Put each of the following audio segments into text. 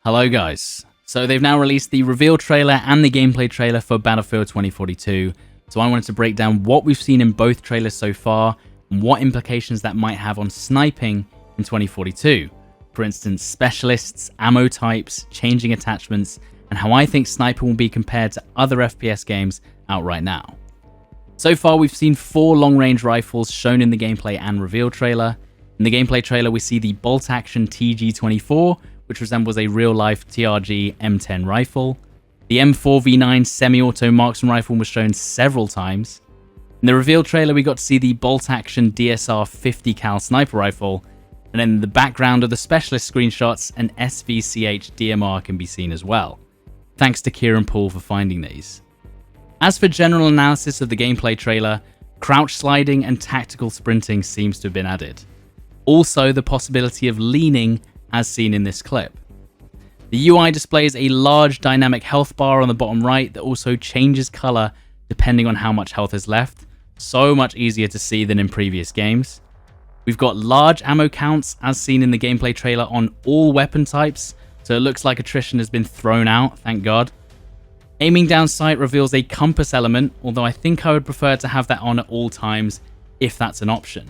Hello guys. So they've now released the reveal trailer and the gameplay trailer for Battlefield 2042. So I wanted to break down what we've seen in both trailers so far and what implications that might have on sniping in 2042. For instance, specialists, ammo types, changing attachments, and how I think sniping will be compared to other FPS games out right now. So far we've seen 4 long-range rifles shown in the gameplay and reveal trailer. In the gameplay trailer we see the bolt-action TG24, which resembles a real-life TRG M10 rifle. The M4V9 semi-auto marksman rifle was shown several times. In the reveal trailer, we got to see the bolt-action DSR 50 cal sniper rifle, and in the background of the specialist screenshots, an SVCH DMR can be seen as well. Thanks to Kieran Poole for finding these. As for general analysis of the gameplay trailer, crouch sliding and tactical sprinting seems to have been added. Also, the possibility of leaning as seen in this clip. The UI displays a large dynamic health bar on the bottom right that also changes color depending on how much health is left, so much easier to see than in previous games. We've got large ammo counts as seen in the gameplay trailer on all weapon types, so it looks like attrition has been thrown out, thank God. Aiming down sight reveals a compass element, although I think I would prefer to have that on at all times if that's an option.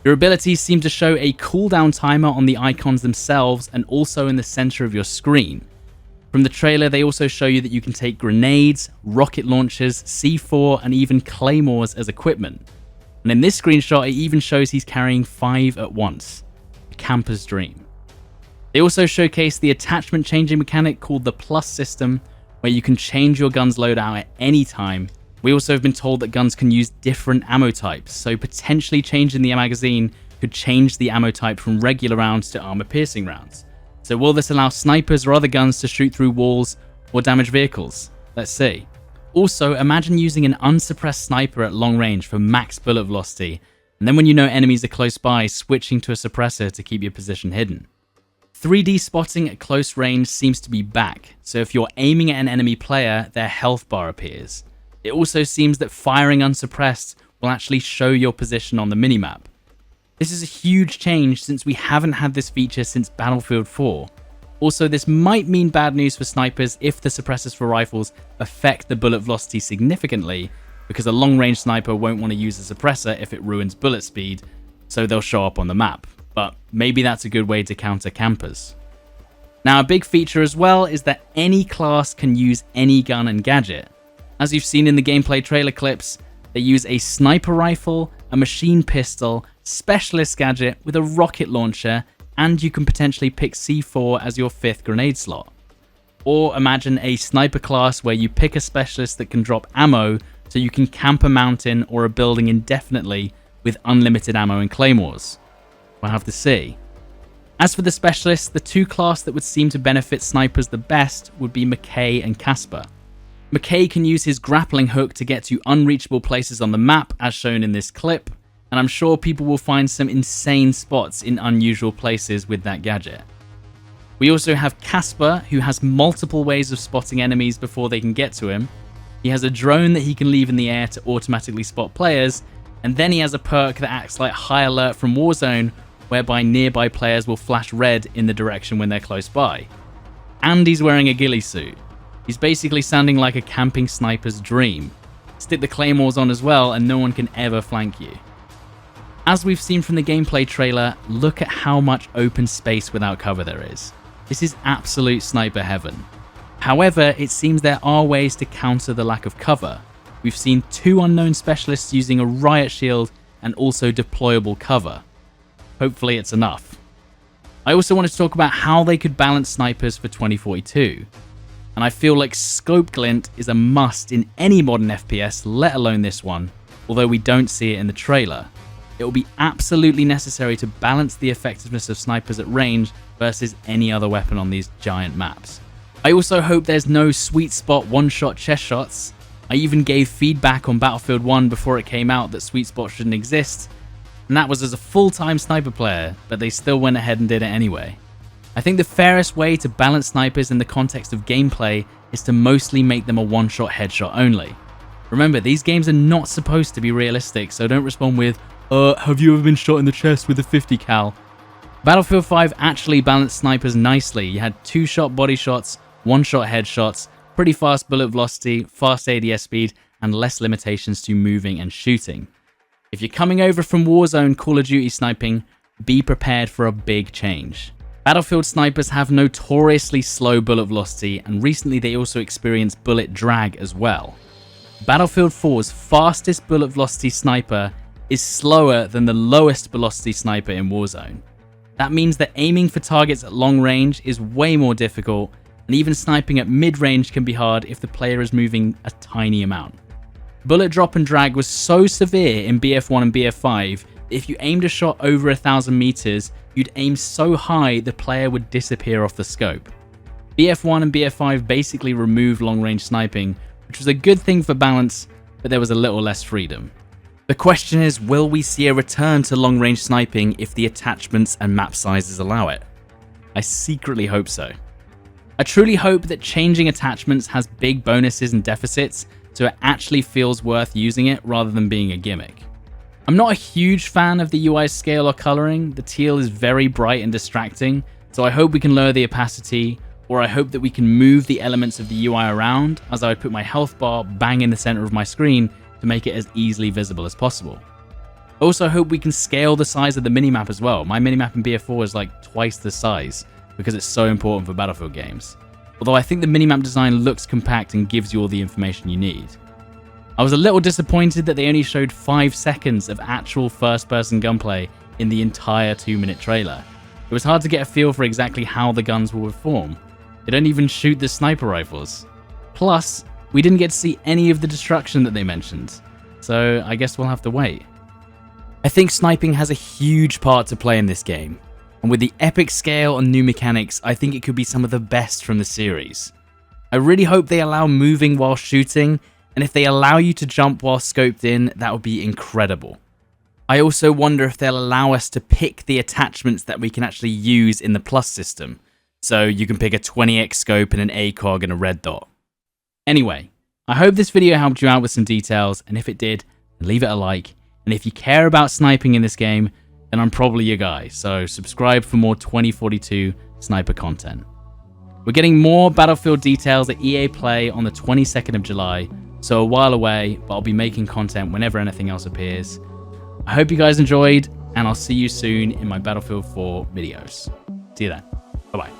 Your abilities seem to show a cooldown timer on the icons themselves and also in the center of your screen. From the trailer, they also show you that you can take grenades, rocket launchers, C4, and even claymores as equipment. And in this screenshot, it even shows he's carrying 5 at once. A camper's dream. They also showcase the attachment changing mechanic called the Plus system, where you can change your gun's loadout at any time. We also have been told that guns can use different ammo types, so potentially changing the magazine could change the ammo type from regular rounds to armor-piercing rounds. So will this allow snipers or other guns to shoot through walls or damage vehicles? Let's see. Also, imagine using an unsuppressed sniper at long range for max bullet velocity, and then when you know enemies are close by, switching to a suppressor to keep your position hidden. 3D spotting at close range seems to be back, so if you're aiming at an enemy player, their health bar appears. It also seems that firing unsuppressed will actually show your position on the minimap. This is a huge change since we haven't had this feature since Battlefield 4. Also, this might mean bad news for snipers if the suppressors for rifles affect the bullet velocity significantly, because a long-range sniper won't want to use a suppressor if it ruins bullet speed, so they'll show up on the map. But maybe that's a good way to counter campers. Now, a big feature as well is that any class can use any gun and gadget. As you've seen in the gameplay trailer clips, they use a sniper rifle, a machine pistol, specialist gadget with a rocket launcher, and you can potentially pick C4 as your 5th grenade slot. Or imagine a sniper class where you pick a specialist that can drop ammo so you can camp a mountain or a building indefinitely with unlimited ammo and claymores. We'll have to see. As for the specialists, the 2 classes that would seem to benefit snipers the best would be McKay and Casper. McKay can use his grappling hook to get to unreachable places on the map as shown in this clip, and I'm sure people will find some insane spots in unusual places with that gadget. We also have Casper, who has multiple ways of spotting enemies before they can get to him. He has a drone that he can leave in the air to automatically spot players, and then he has a perk that acts like High Alert from Warzone, whereby nearby players will flash red in the direction when they're close by. And he's wearing a ghillie suit. He's basically sounding like a camping sniper's dream. Stick the claymores on as well and no one can ever flank you. As we've seen from the gameplay trailer, look at how much open space without cover there is. This is absolute sniper heaven. However, it seems there are ways to counter the lack of cover. We've seen 2 unknown specialists using a riot shield and also deployable cover. Hopefully it's enough. I also wanted to talk about how they could balance snipers for 2042. And I feel like scope glint is a must in any modern FPS, let alone this one, although we don't see it in the trailer. It will be absolutely necessary to balance the effectiveness of snipers at range versus any other weapon on these giant maps. I also hope there's no sweet spot one-shot chest shots. I even gave feedback on Battlefield 1 before it came out that sweet spots shouldn't exist, and that was as a full-time sniper player, but they still went ahead and did it anyway. I think the fairest way to balance snipers in the context of gameplay is to mostly make them a one-shot headshot only. Remember, these games are not supposed to be realistic, so don't respond with, have you ever been shot in the chest with a 50 cal? Battlefield 5 actually balanced snipers nicely. You had 2-shot body shots, 1-shot headshots, pretty fast bullet velocity, fast ADS speed, and less limitations to moving and shooting. If you're coming over from Warzone Call of Duty sniping, be prepared for a big change. Battlefield snipers have notoriously slow bullet velocity, and recently they also experienced bullet drag as well. Battlefield 4's fastest bullet velocity sniper is slower than the lowest velocity sniper in Warzone. That means that aiming for targets at long range is way more difficult, and even sniping at mid-range can be hard if the player is moving a tiny amount. Bullet drop and drag was so severe in BF1 and BF5 that if you aimed a shot over 1,000 meters, you'd aim so high the player would disappear off the scope. BF1 and BF5 basically removed long-range sniping, which was a good thing for balance, but there was a little less freedom. The question is, will we see a return to long-range sniping if the attachments and map sizes allow it? I secretly hope so. I truly hope that changing attachments has big bonuses and deficits, so it actually feels worth using it rather than being a gimmick. I'm not a huge fan of the UI scale or coloring. The teal is very bright and distracting, so I hope we can lower the opacity, or I hope that we can move the elements of the UI around, as I would put my health bar bang in the center of my screen to make it as easily visible as possible. I also hope we can scale the size of the minimap as well. My minimap in BF4 is like twice the size because it's so important for Battlefield games. Although I think the minimap design looks compact and gives you all the information you need. I was a little disappointed that they only showed 5 seconds of actual first-person gunplay in the entire 2-minute trailer. It was hard to get a feel for exactly how the guns will perform. They don't even shoot the sniper rifles. Plus, we didn't get to see any of the destruction that they mentioned, so I guess we'll have to wait. I think sniping has a huge part to play in this game, and with the epic scale and new mechanics, I think it could be some of the best from the series. I really hope they allow moving while shooting, and if they allow you to jump while scoped in, that would be incredible. I also wonder if they'll allow us to pick the attachments that we can actually use in the plus system, so you can pick a 20x scope and an ACOG and a red dot. Anyway, I hope this video helped you out with some details, and if it did, leave it a like, and if you care about sniping in this game, then I'm probably your guy, so subscribe for more 2042 sniper content. We're getting more Battlefield details at EA Play on the 22nd of July, so a while away, but I'll be making content whenever anything else appears. I hope you guys enjoyed, and I'll see you soon in my Battlefield 4 videos. See you then. Bye-bye.